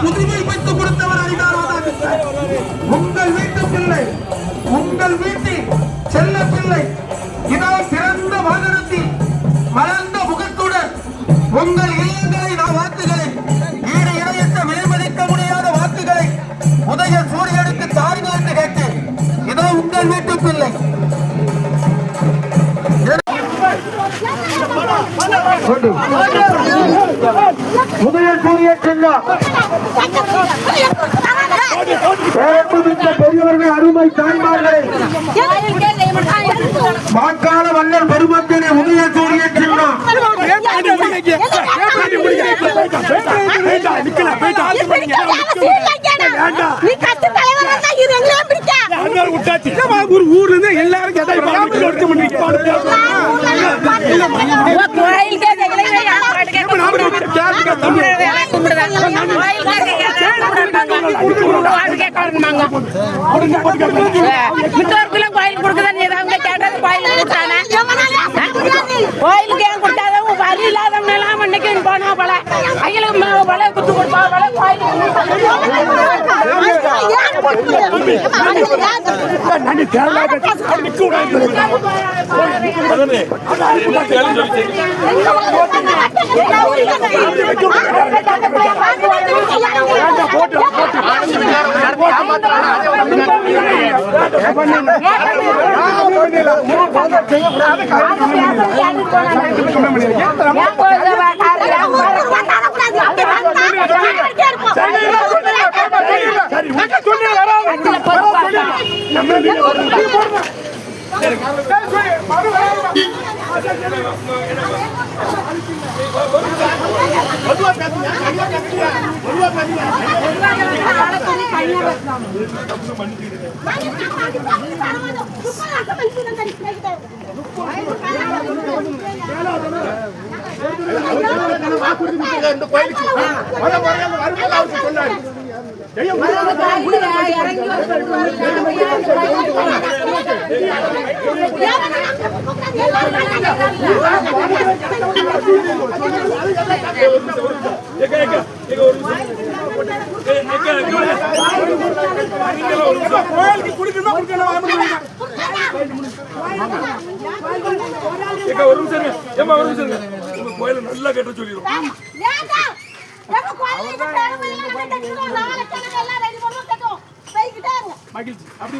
உரிமை பெற்றுக் கொடுத்தவர் அதிகாரமாக உங்கள் வீட்டு பிள்ளை, உங்கள் வீட்டில் செல்ல பிள்ளை இதோ பிறந்த வாகனத்தில் மலர்ந்த முகத்துடன் உங்கள் இல்லங்களை வாக்குகளை ஈடு இணையற்ற விலைமதிக்க முடியாத வாக்குகளை உதய சூரியனுக்கு தாருங்கள் என்று கேட்டு இதோ உங்கள் வீட்டு பிள்ளை உதய சூரிய சின்னம் பெரியவர்கள் அருமை தாய்மார்களே வாக்காள வல்லல் பெருமக்களே உதய சூரிய சின்னம் ஊர்ல இருந்து எல்லாரும் கோயில் கொடுக்குதான் கேட்டது கோயிலுக்கு ஏன் கொடுத்தாதான் வரி இல்லாதவங்க எல்லாம் அன்னைக்கு போனா போல அகிலும் போல குத்து கொடுப்பா போல நல்லா கேட்ட சொல்லிடும் மகிழ்ச்சி அப்படி